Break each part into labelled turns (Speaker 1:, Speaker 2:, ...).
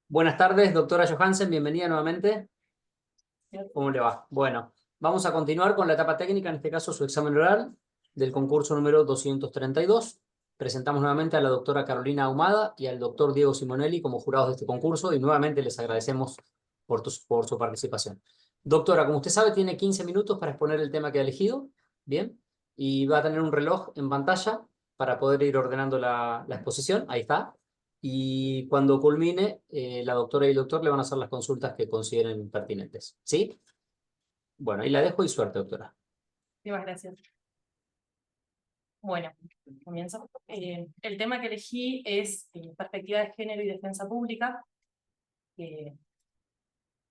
Speaker 1: Buenas tardes, doctora Johansen, bienvenida nuevamente. ¿Cómo le va? Bueno, vamos a continuar con la etapa técnica, en este caso su examen oral del concurso número 232. Presentamos nuevamente a la doctora Carolina Ahumada y al doctor Diego Simonelli como jurados de este concurso y nuevamente les agradecemos por su participación. Doctora, como usted sabe, tiene 15 minutos para exponer el tema que ha elegido, ¿bien? Y va a tener un reloj en pantalla para poder ir ordenando la exposición, ahí está. Y cuando culmine, la doctora y el doctor le van a hacer las consultas que consideren pertinentes. ¿Sí? Bueno, ahí la dejo y suerte, doctora.
Speaker 2: Muchas gracias. Bueno, comienzo. El tema que elegí es perspectiva de género y defensa pública,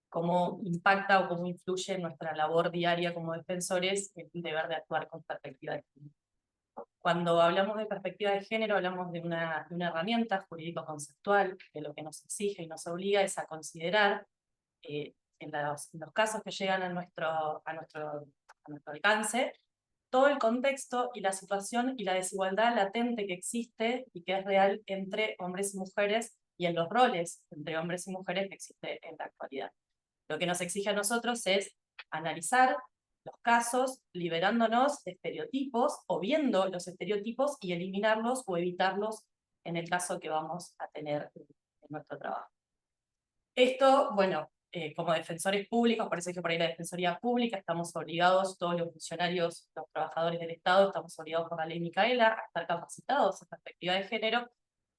Speaker 2: cómo impacta o cómo influye en nuestra labor diaria como defensores el deber de actuar con perspectiva de género. Cuando hablamos de perspectiva de género, hablamos de una herramienta jurídico-conceptual que lo que nos exige y nos obliga es a considerar en los casos que llegan a nuestro alcance, todo el contexto y la situación y la desigualdad latente que existe y que es real entre hombres y mujeres y en los roles entre hombres y mujeres que existe en la actualidad. Lo que nos exige a nosotros es analizar los casos, liberándonos de estereotipos o viendo los estereotipos y eliminarlos o evitarlos en el caso que vamos a tener en nuestro trabajo. Esto, bueno, como defensores públicos, por eso que por ahí la Defensoría Pública, estamos obligados, todos los funcionarios, los trabajadores del Estado, estamos obligados por la ley Micaela a estar capacitados en perspectiva de género,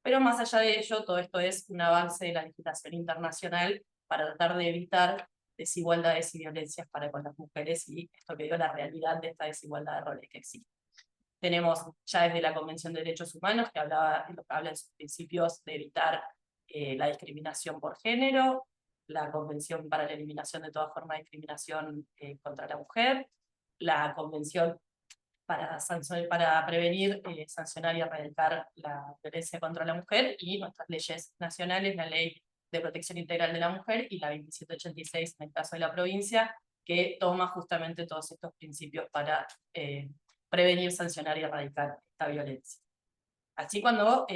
Speaker 2: pero más allá de ello, todo esto es un avance de la legislación internacional para tratar de evitar desigualdades y violencias para con las mujeres y esto que dio la realidad de esta desigualdad de roles que existe. Tenemos ya desde la Convención de Derechos Humanos, que habla en sus principios de evitar la discriminación por género, la Convención para la Eliminación de toda forma de discriminación contra la mujer, la Convención para prevenir, sancionar y erradicar la violencia contra la mujer, y nuestras leyes nacionales, la Ley de Protección Integral de la Mujer y la 2786 en el caso de la provincia, que toma justamente todos estos principios para prevenir, sancionar y erradicar esta violencia. Así cuando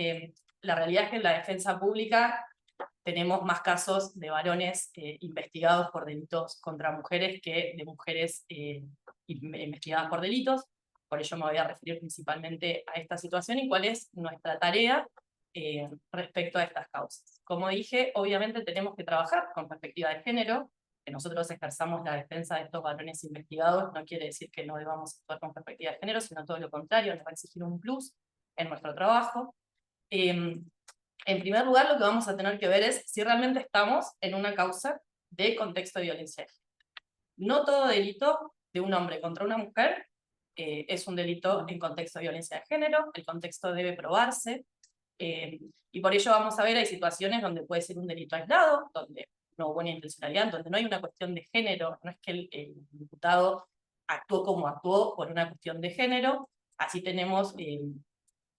Speaker 2: la realidad es que en la defensa pública tenemos más casos de varones investigados por delitos contra mujeres que de mujeres investigadas por delitos. Por ello me voy a referir principalmente a esta situación y cuál es nuestra tarea respecto a estas causas. Como dije, obviamente tenemos que trabajar con perspectiva de género. Que nosotros ejerzamos la defensa de estos varones investigados no quiere decir que no debamos actuar con perspectiva de género, sino todo lo contrario, nos va a exigir un plus en nuestro trabajo. En primer lugar, lo que vamos a tener que ver es si realmente estamos en una causa de contexto de violencia de género. No todo delito de un hombre contra una mujer es un delito en contexto de violencia de género, el contexto debe probarse, y por ello vamos a ver, hay situaciones donde puede ser un delito aislado, donde no hubo una intencionalidad, donde no hay una cuestión de género, no es que el imputado actuó como actuó por una cuestión de género. Así tenemos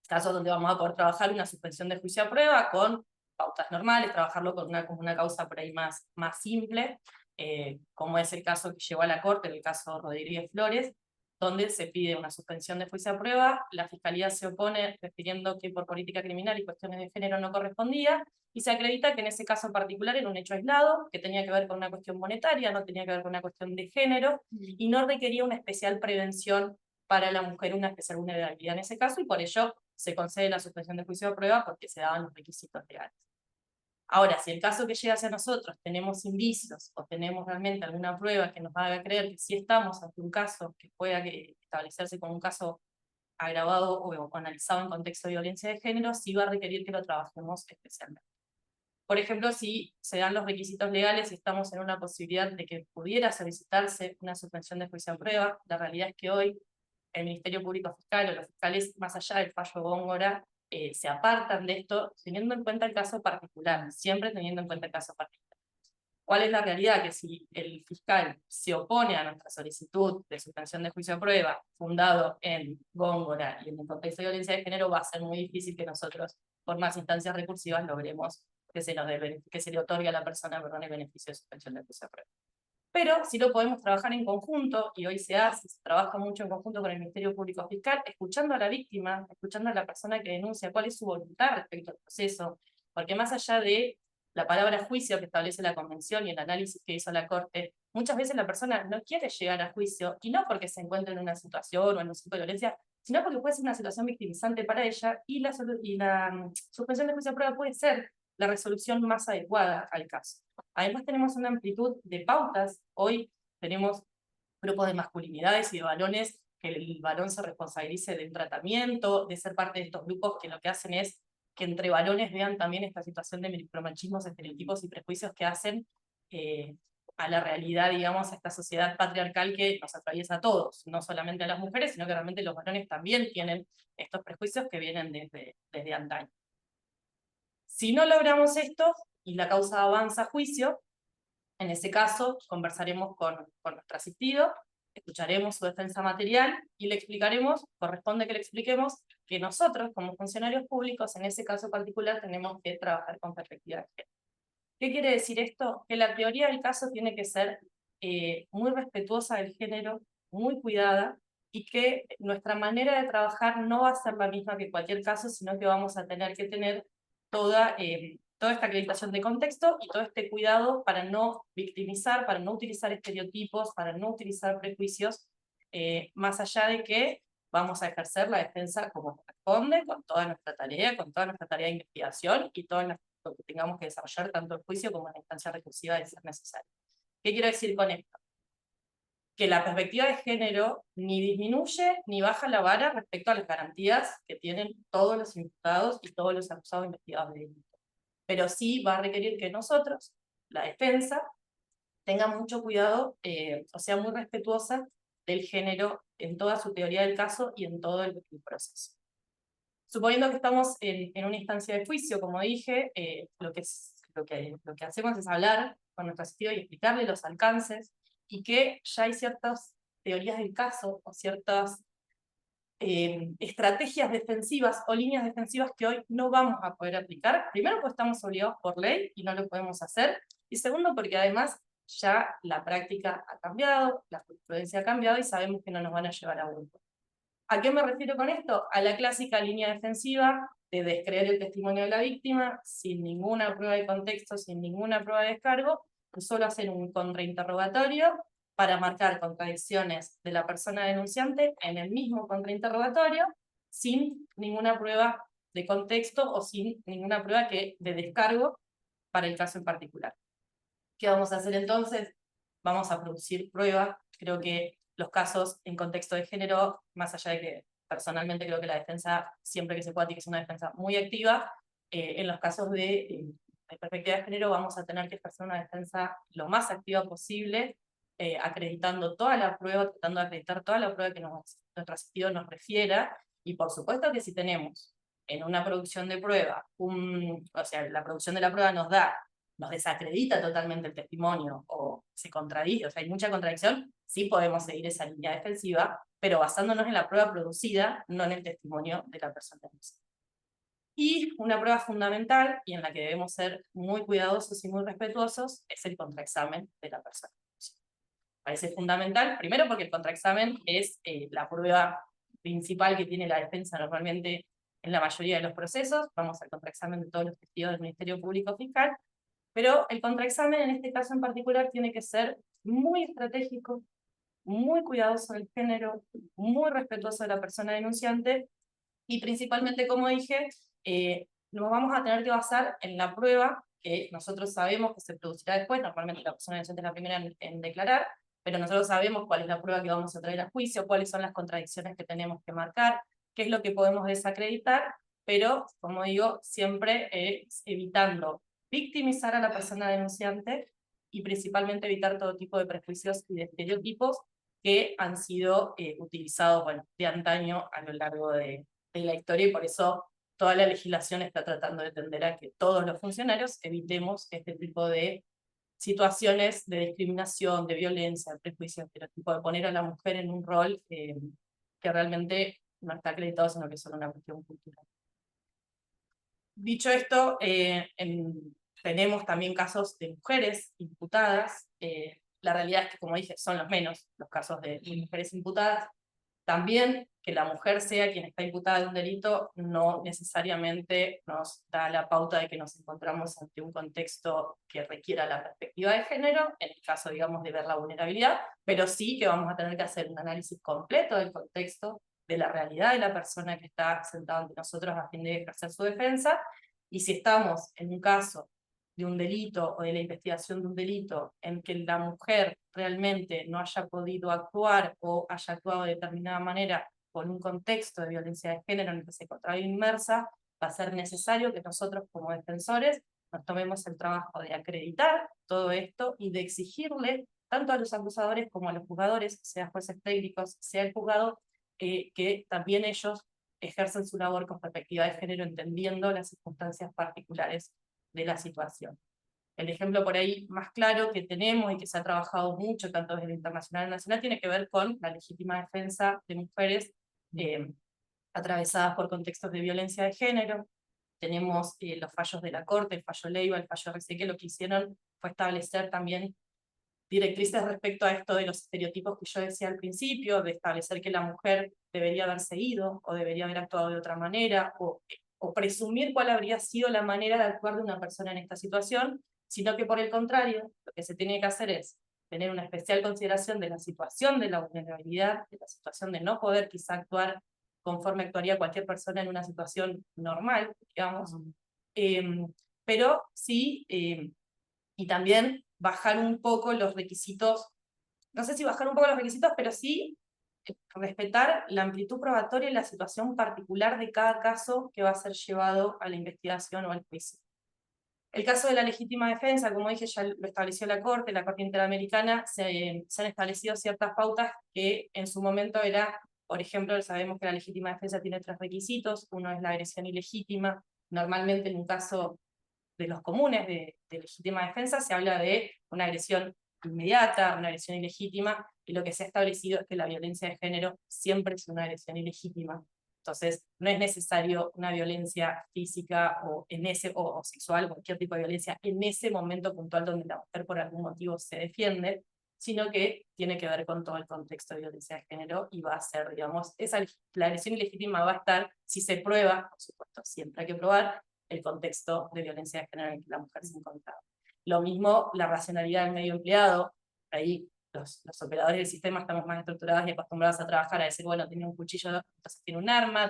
Speaker 2: casos donde vamos a poder trabajar una suspensión de juicio a prueba con pautas normales, trabajarlo con una causa por ahí más simple, como es el caso que llegó a la Corte, el caso Rodríguez Flores, donde se pide una suspensión de juicio a prueba, la Fiscalía se opone refiriendo que por política criminal y cuestiones de género no correspondía, y se acredita que en ese caso particular era un hecho aislado, que tenía que ver con una cuestión monetaria, no tenía que ver con una cuestión de género, y no requería una especial prevención para la mujer, una especial vulnerabilidad en ese caso, y por ello se concede la suspensión de juicio de prueba porque se daban los requisitos legales. Ahora, si el caso que llega hacia nosotros tenemos indicios o tenemos realmente alguna prueba que nos haga creer que sí estamos ante un caso que pueda establecerse como un caso agravado o analizado en contexto de violencia de género, sí va a requerir que lo trabajemos especialmente. Por ejemplo, si se dan los requisitos legales y estamos en una posibilidad de que pudiera solicitarse una suspensión de juicio de prueba, la realidad es que hoy el Ministerio Público Fiscal o los fiscales, más allá del fallo Góngora, se apartan de esto teniendo en cuenta el caso particular, siempre teniendo en cuenta el caso particular. ¿Cuál es la realidad? Que si el fiscal se opone a nuestra solicitud de suspensión de juicio de prueba, fundado en Góngora y en el contexto de violencia de género, va a ser muy difícil que nosotros, por más instancias recursivas, logremos que se le otorgue a la persona, perdón, el beneficio de suspensión de juicio de prueba. Pero sí lo podemos trabajar en conjunto, y hoy se hace, se trabaja mucho en conjunto con el Ministerio Público Fiscal, escuchando a la víctima, escuchando a la persona que denuncia cuál es su voluntad respecto al proceso, porque más allá de La palabra juicio que establece la Convención y el análisis que hizo la Corte, muchas veces la persona no quiere llegar a juicio, y no porque se encuentre en una situación o en un ciclo de violencia, sino porque puede ser una situación victimizante para ella, y la suspensión de juicio de prueba puede ser la resolución más adecuada al caso. Además tenemos una amplitud de pautas. Hoy tenemos grupos de masculinidades y de varones, que el varón se responsabilice de un tratamiento, de ser parte de estos grupos que lo que hacen es que entre varones vean también esta situación de micromachismos, estereotipos y prejuicios que hacen a la realidad, digamos, a esta sociedad patriarcal que nos atraviesa a todos, no solamente a las mujeres, sino que realmente los varones también tienen estos prejuicios que vienen desde antaño. Si no logramos esto y la causa avanza a juicio, en ese caso conversaremos con nuestro asistido, escucharemos su defensa material y le explicaremos, corresponde que le expliquemos, que nosotros como funcionarios públicos en ese caso particular tenemos que trabajar con perspectiva de género. ¿Qué quiere decir esto? Que la teoría del caso tiene que ser muy respetuosa del género, muy cuidada, y que nuestra manera de trabajar no va a ser la misma que cualquier caso, sino que vamos a tener que tener toda esta acreditación de contexto y todo este cuidado para no victimizar, para no utilizar estereotipos, para no utilizar prejuicios, más allá de que vamos a ejercer la defensa como corresponde, con toda nuestra tarea de investigación y todo lo que tengamos que desarrollar tanto el juicio como en la instancia recursiva de ser necesario. ¿Qué quiero decir con esto? Que la perspectiva de género ni disminuye ni baja la vara respecto a las garantías que tienen todos los imputados y todos los acusados investigados de delito. Pero sí va a requerir que nosotros, la defensa, tenga mucho cuidado, o sea, muy respetuosa del género en toda su teoría del caso y en todo el proceso. Suponiendo que estamos en una instancia de juicio, como dije, lo que hacemos es hablar con nuestro asistido y explicarle los alcances, y que ya hay ciertas teorías del caso o ciertas estrategias defensivas o líneas defensivas que hoy no vamos a poder aplicar. Primero, porque estamos obligados por ley y no lo podemos hacer. Y segundo, porque además ya la práctica ha cambiado, la jurisprudencia ha cambiado y sabemos que no nos van a llevar a buen puerto. ¿A qué me refiero con esto? A la clásica línea defensiva de descreer el testimonio de la víctima sin ninguna prueba de contexto, sin ninguna prueba de descargo, solo hacer un contrainterrogatorio para marcar contradicciones de la persona denunciante en el mismo contrainterrogatorio, sin ninguna prueba de contexto o sin ninguna prueba de descargo para el caso en particular. ¿Qué vamos a hacer entonces? Vamos a producir pruebas. Creo que los casos en contexto de género, más allá de que personalmente creo que la defensa, siempre que se pueda, tiene que ser una defensa muy activa, en los casos de perspectiva de género vamos a tener que ejercer una defensa lo más activa posible, acreditando toda la prueba, tratando de acreditar toda la prueba que nuestro asistido nos refiera, y por supuesto que si tenemos en una producción de prueba, o sea, la producción de la prueba nos desacredita totalmente el testimonio o se contradice, o sea, hay mucha contradicción, sí podemos seguir esa línea defensiva, pero basándonos en la prueba producida, no en el testimonio de la persona denunciada. Y una prueba fundamental, y en la que debemos ser muy cuidadosos y muy respetuosos, es el contraexamen de la persona denunciada. Parece fundamental, primero porque el contraexamen es la prueba principal que tiene la defensa normalmente en la mayoría de los procesos. Vamos al contraexamen de todos los testigos del Ministerio Público Fiscal, pero el contraexamen en este caso en particular tiene que ser muy estratégico, muy cuidadoso del género, muy respetuoso de la persona denunciante, y principalmente, como dije, nos vamos a tener que basar en la prueba que nosotros sabemos que se producirá después. Normalmente la persona denunciante es la primera en declarar, pero nosotros sabemos cuál es la prueba que vamos a traer a juicio, cuáles son las contradicciones que tenemos que marcar, qué es lo que podemos desacreditar, pero, como digo, siempre evitando victimizar a la persona denunciante y principalmente evitar todo tipo de prejuicios y de estereotipos que han sido utilizados, bueno, de antaño a lo largo de la historia, y por eso toda la legislación está tratando de tender a que todos los funcionarios evitemos este tipo de situaciones de discriminación, de violencia, de prejuicio, estereotipo, de poner a la mujer en un rol que realmente no está acreditado, sino que es solo una cuestión cultural. Dicho esto, tenemos también casos de mujeres imputadas. La realidad es que, como dije, son los menos los casos de mujeres imputadas. También que la mujer sea quien está imputada de un delito no necesariamente nos da la pauta de que nos encontramos ante un contexto que requiera la perspectiva de género, en el caso, digamos, de ver la vulnerabilidad, pero sí que vamos a tener que hacer un análisis completo del contexto, de la realidad de la persona que está sentada ante nosotros a fin de ejercer su defensa, y si estamos en un caso de un delito o de la investigación de un delito en que la mujer realmente no haya podido actuar o haya actuado de determinada manera con un contexto de violencia de género en el que se encontraba inmersa, va a ser necesario que nosotros como defensores nos tomemos el trabajo de acreditar todo esto y de exigirle tanto a los acusadores como a los juzgadores, sea jueces técnicos, sea el juzgado, que también ellos ejercen su labor con perspectiva de género, entendiendo las circunstancias particulares de la situación. El ejemplo por ahí más claro que tenemos y que se ha trabajado mucho, tanto desde el internacional y nacional, tiene que ver con la legítima defensa de mujeres atravesadas por contextos de violencia de género. Tenemos los fallos de la Corte, el fallo Leiva, el fallo RC, que lo que hicieron fue establecer también directrices respecto a esto de los estereotipos que yo decía al principio, de establecer que la mujer debería haberse ido, o debería haber actuado de otra manera, o presumir cuál habría sido la manera de actuar de una persona en esta situación, sino que por el contrario, lo que se tiene que hacer es tener una especial consideración de la situación de la vulnerabilidad, de la situación de no poder quizá actuar conforme actuaría cualquier persona en una situación normal, digamos, pero sí, y también bajar un poco los requisitos, no sé si bajar un poco los requisitos, pero sí respetar la amplitud probatoria y la situación particular de cada caso que va a ser llevado a la investigación o al juicio. El caso de la legítima defensa, como dije, ya lo estableció la Corte Interamericana, se han establecido ciertas pautas que en su momento era, por ejemplo, sabemos que la legítima defensa tiene 3 requisitos, uno es la agresión ilegítima, normalmente en un caso de los comunes de legítima defensa se habla de una agresión inmediata, una agresión ilegítima, y lo que se ha establecido es que la violencia de género siempre es una agresión ilegítima. Entonces, no es necesario una violencia física o sexual, cualquier tipo de violencia, en ese momento puntual donde la mujer por algún motivo se defiende, sino que tiene que ver con todo el contexto de violencia de género y va a ser, digamos, la agresión ilegítima va a estar, si se prueba, por supuesto, siempre hay que probar, el contexto de violencia de género en el que la mujer se encontraba. Lo mismo la racionalidad del medio empleado, ahí los operadores del sistema estamos más estructurados y acostumbrados a trabajar, a decir, bueno, tenía un cuchillo, entonces tiene un arma,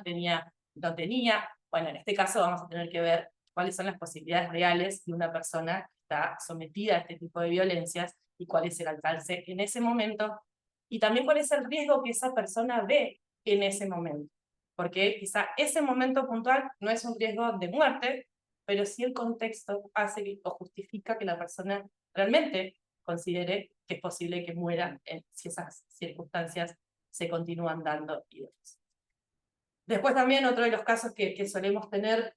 Speaker 2: no tenía. Bueno, en este caso vamos a tener que ver cuáles son las posibilidades reales de una persona que está sometida a este tipo de violencias y cuál es el alcance en ese momento, y también cuál es el riesgo que esa persona ve en ese momento. Porque quizá ese momento puntual no es un riesgo de muerte, pero sí el contexto hace o justifica que la persona realmente considere que es posible que muera si esas circunstancias se continúan dando y demás. Después también otro de los casos que solemos tener,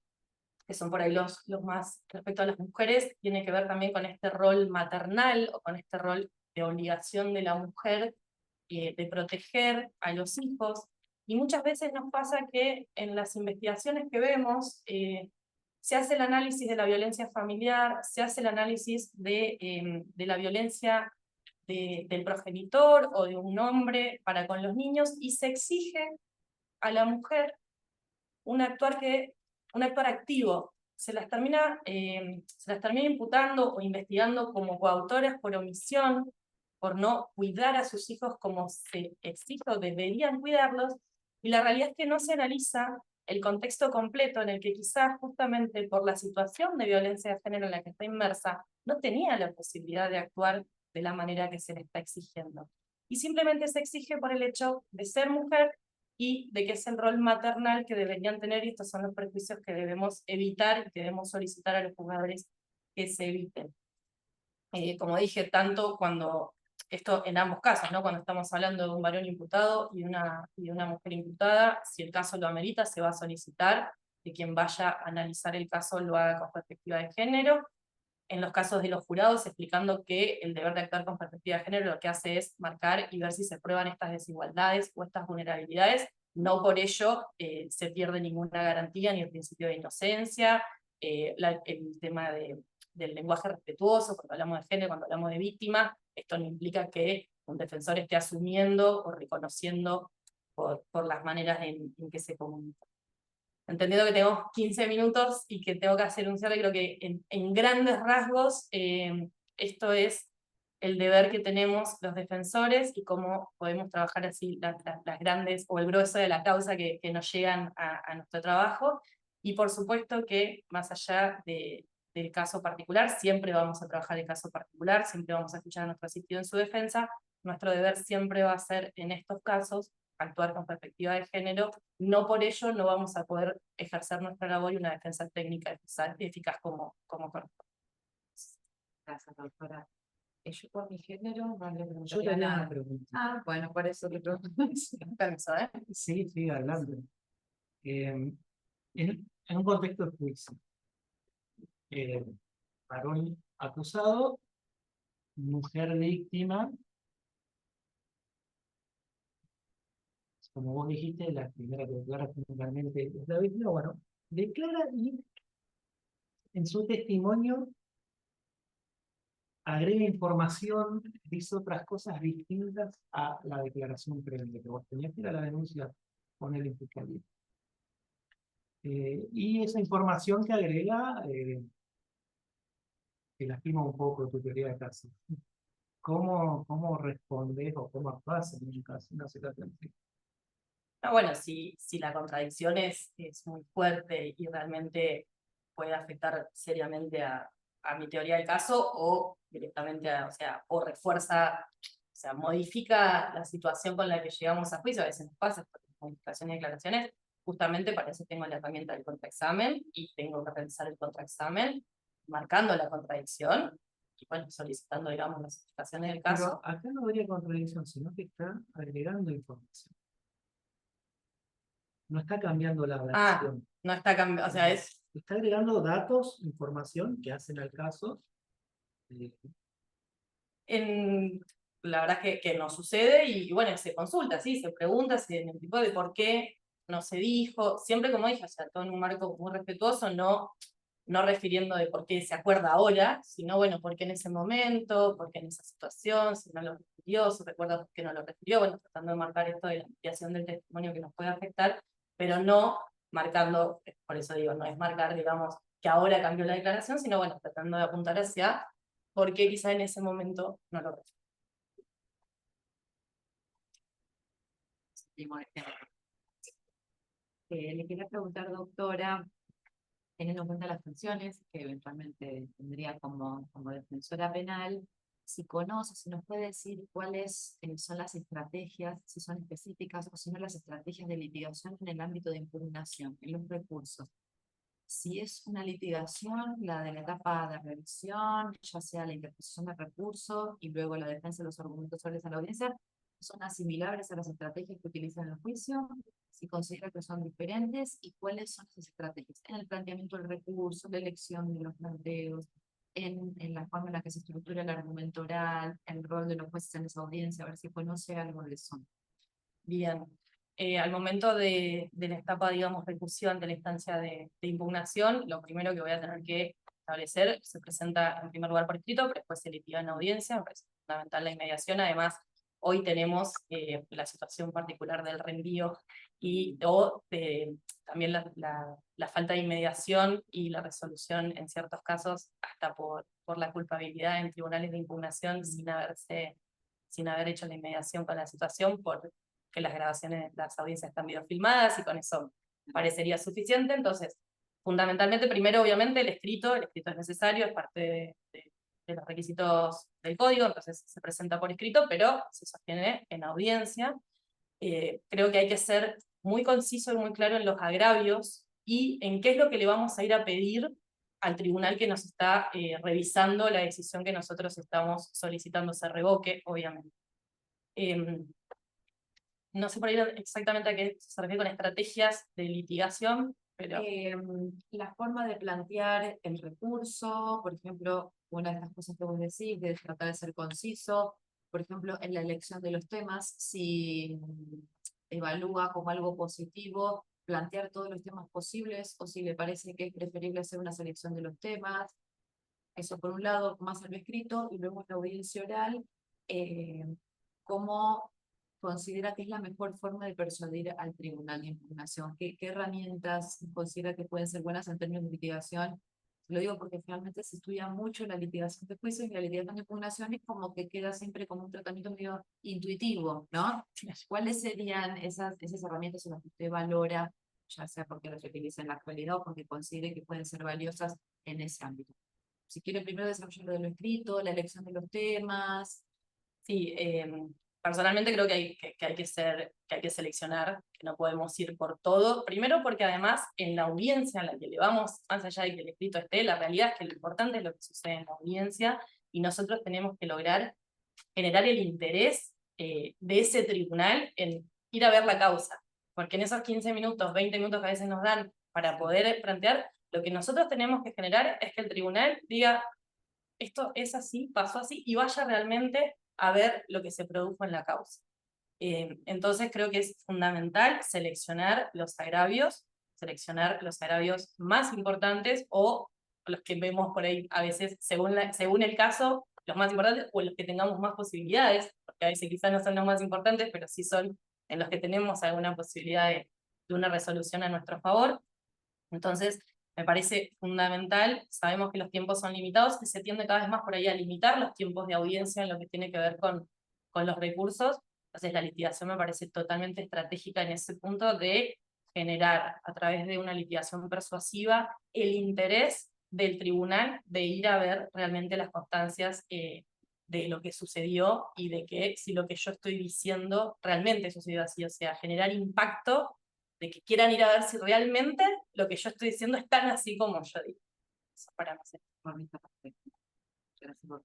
Speaker 2: que son por ahí los más respecto a las mujeres, tiene que ver también con este rol maternal o con este rol de obligación de la mujer de proteger a los hijos. Y muchas veces nos pasa que en las investigaciones que vemos se hace el análisis de la violencia familiar, se hace el análisis de la violencia del progenitor o de un hombre para con los niños, y se exige a la mujer un actuar activo. Se las termina imputando o investigando como coautoras por omisión, por no cuidar a sus hijos como se exige o deberían cuidarlos, y la realidad es que no se analiza el contexto completo en el que quizás justamente por la situación de violencia de género en la que está inmersa, no tenía la posibilidad de actuar de la manera que se le está exigiendo. Y simplemente se exige por el hecho de ser mujer y de que es el rol maternal que deberían tener, y estos son los prejuicios que debemos evitar y que debemos solicitar a los jugadores que se eviten. Como dije, tanto cuando, esto en ambos casos, ¿no? Cuando estamos hablando de un varón imputado y una mujer imputada, si el caso lo amerita, se va a solicitar que quien vaya a analizar el caso lo haga con perspectiva de género. En los casos de los jurados, explicando que el deber de actuar con perspectiva de género lo que hace es marcar y ver si se prueban estas desigualdades o estas vulnerabilidades. No por ello se pierde ninguna garantía ni el principio de inocencia, el tema del lenguaje respetuoso, cuando hablamos de género, cuando hablamos de víctima, esto no implica que un defensor esté asumiendo o reconociendo por las maneras en que se comunica. Entendiendo que tenemos 15 minutos y que tengo que hacer un cierre, creo que en grandes rasgos esto es el deber que tenemos los defensores y cómo podemos trabajar así las grandes, o el grueso de la causa que nos llegan a nuestro trabajo. Y por supuesto que más allá del caso particular, siempre vamos a trabajar el caso particular, siempre vamos a escuchar a nuestro asistido en su defensa. Nuestro deber siempre va a ser, en estos casos, actuar con perspectiva de género. No por ello no vamos a poder ejercer nuestra labor y una defensa técnica eficaz como corresponde.
Speaker 3: Gracias, doctora. Yo por mi género no le
Speaker 4: Yo
Speaker 3: preguntaría
Speaker 4: tenía
Speaker 3: nada.
Speaker 4: una pregunta.
Speaker 3: Ah, bueno, por eso le pregunto.
Speaker 2: Permiso, ¿eh?
Speaker 4: Sí, sí, adelante. En un contexto de juicio, varón acusado, mujer víctima, como vos dijiste, la primera que declara fundamentalmente es la víctima, bueno, declara y en su testimonio agrega información, dice otras cosas distintas a la declaración previa que vos tenías, que era la denuncia con el fiscalía. Y esa información que agrega, que lastima un poco tu teoría de caso. ¿Cómo respondes o cómo actúas en un caso, una situación así?
Speaker 2: No, bueno, si la contradicción es muy fuerte y realmente puede afectar seriamente a mi teoría del caso, o directamente, o refuerza, o sea, modifica la situación con la que llegamos a juicio. A veces nos pasa por modificaciones y declaraciones. Justamente para eso tengo la herramienta del contraexamen y tengo que realizar el contraexamen marcando la contradicción y, bueno, solicitando, digamos, las explicaciones del caso.
Speaker 4: Pero acá no habría contradicción, sino que está agregando información. No está cambiando la versión.
Speaker 2: No está cambiando, o sea,
Speaker 4: Está agregando datos, información que hacen al caso.
Speaker 2: la verdad es que no sucede y bueno, se consulta, ¿sí? Se pregunta en el tipo de por qué no se dijo, siempre como dije, o sea, todo en un marco muy respetuoso, no refiriendo de por qué se acuerda ahora, sino bueno, por qué en ese momento, por qué en esa situación, si no lo refirió, si recuerda por qué no lo refirió, bueno, tratando de marcar esto de la ampliación del testimonio que nos puede afectar, pero no marcando, por eso digo, no es marcar, digamos, que ahora cambió la declaración, sino bueno, tratando de apuntar hacia por qué quizá en ese momento no lo refirió.
Speaker 3: Le quería preguntar, doctora, teniendo en cuenta las funciones que eventualmente tendría como defensora penal, si conoce, si nos puede decir cuáles son las estrategias, si son específicas o si no las estrategias de litigación en el ámbito de impugnación, en los recursos. Si es una litigación, la de la etapa de revisión, ya sea la interposición del recurso y luego la defensa de los argumentos sobre a la audiencia, ¿son asimilables a las estrategias que utilizan en el juicio? Si considera que son diferentes, y cuáles son esas estrategias en el planteamiento del recurso, la elección de los planteos, en la forma en la que se estructura el argumento oral, el rol de los jueces en esa audiencia, a ver si conoce algo de eso.
Speaker 2: Bien. Al momento de la etapa, digamos, de ejecución de la instancia de impugnación, lo primero que voy a tener que establecer, se presenta en primer lugar por escrito, pero después se litiga en audiencia. Me parece fundamental la inmediación. Además, hoy tenemos la situación particular del reenvío también la falta de inmediación y la resolución en ciertos casos hasta por la culpabilidad en tribunales de impugnación sin haber hecho la inmediación con la situación, por que las grabaciones, las audiencias están videofilmadas y con eso parecería suficiente. Entonces, fundamentalmente, primero obviamente el escrito es necesario, es parte de los requisitos del código, entonces se presenta por escrito, pero se sostiene en audiencia. Creo que hay que ser muy conciso y muy claro en los agravios y en qué es lo que le vamos a ir a pedir al tribunal que nos está revisando la decisión que nosotros estamos solicitando se revoque, obviamente. No sé por ahí exactamente a qué se refiere con estrategias de litigación, pero
Speaker 3: La forma de plantear el recurso, por ejemplo, una de estas cosas que vos decís, de tratar de ser conciso, por ejemplo, en la elección de los temas, si evalúa como algo positivo plantear todos los temas posibles, o si le parece que es preferible hacer una selección de los temas. Eso por un lado, más en lo escrito, y luego en la audiencia oral, cómo considera que es la mejor forma de persuadir al tribunal de impugnación? ¿Qué herramientas considera que pueden ser buenas en términos de litigación? Lo digo porque finalmente se estudia mucho la litigación de juicio y la litigación de impugnación es como que queda siempre como un tratamiento medio intuitivo, ¿no? ¿Cuáles serían esas herramientas en las que usted valora, ya sea porque las utiliza en la actualidad o porque considere que pueden ser valiosas en ese ámbito? Si quiere primero desarrollar lo de lo escrito, la elección de los temas.
Speaker 2: Sí, personalmente creo que hay que seleccionar, que no podemos ir por todo. Primero porque además en la audiencia a la que le vamos, más allá de que el escrito esté, la realidad es que lo importante es lo que sucede en la audiencia y nosotros tenemos que lograr generar el interés de ese tribunal en ir a ver la causa. Porque en esos 15 minutos, 20 minutos que a veces nos dan para poder plantear, lo que nosotros tenemos que generar es que el tribunal diga, esto es así, pasó así, y vaya realmente a ver lo que se produjo en la causa. Entonces creo que es fundamental seleccionar los agravios más importantes o los que vemos por ahí a veces, según el caso, los más importantes o los que tengamos más posibilidades, porque a veces quizás no son los más importantes, pero sí son en los que tenemos alguna posibilidad de una resolución a nuestro favor. Entonces, me parece fundamental, sabemos que los tiempos son limitados, que se tiende cada vez más por ahí a limitar los tiempos de audiencia en lo que tiene que ver con los recursos. Entonces la litigación me parece totalmente estratégica en ese punto de generar a través de una litigación persuasiva el interés del tribunal de ir a ver realmente las constancias de lo que sucedió y de que si lo que yo estoy diciendo realmente sucedió así, o sea, generar impacto de que quieran ir a ver si realmente lo que yo estoy diciendo es tan así como yo digo. Eso para no ser.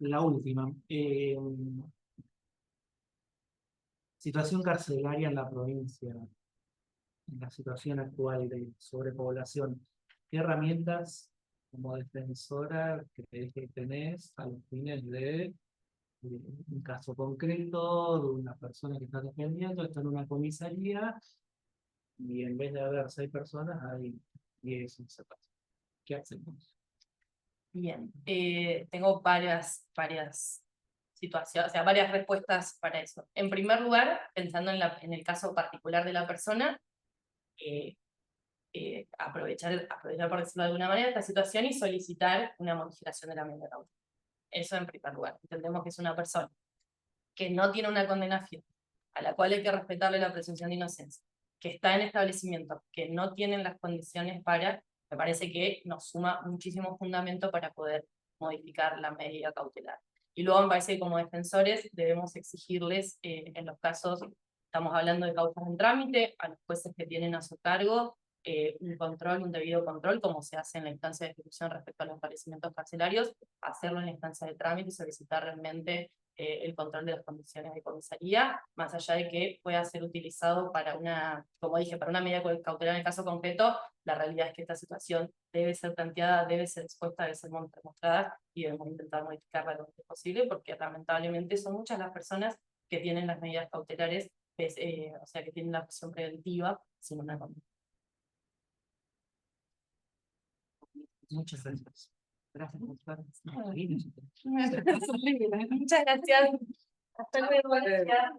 Speaker 4: La última. Situación carcelaria en la provincia, en la situación actual de sobrepoblación. ¿Qué herramientas como defensora crees que tenés a los fines de un caso concreto de una persona que está defendiendo, está en una comisaría y en vez de haber 6 personas hay 10, 11 personas? ¿Qué hacemos?
Speaker 2: Bien, tengo varias situaciones, o sea, varias respuestas para eso. En primer lugar, pensando en el caso particular de la persona, aprovechar, por decirlo de alguna manera, esta situación y solicitar una modificación de la medida cautelar. Eso en primer lugar. Entendemos que es una persona que no tiene una condena firme, a la cual hay que respetarle la presunción de inocencia, que está en establecimientos que no tienen las condiciones para, me parece que nos suma muchísimo fundamento para poder modificar la medida cautelar. Y luego me parece que como defensores debemos exigirles, en los casos, estamos hablando de causas en trámite, a los jueces que tienen a su cargo, un debido control, como se hace en la instancia de ejecución respecto a los establecimientos carcelarios, hacerlo en la instancia de trámite y solicitar realmente el control de las condiciones de comisaría, más allá de que pueda ser utilizado para una, como dije, para una medida cautelar en el caso concreto. La realidad es que esta situación debe ser planteada, debe ser expuesta, debe ser demostrada y debemos intentar modificarla lo antes posible, porque lamentablemente son muchas las personas que tienen las medidas cautelares, o sea, que tienen la prisión preventiva sin una condena.
Speaker 4: Muchas gracias.
Speaker 3: Gracias, doctor.
Speaker 2: Muchas gracias. Hasta luego. Gracias.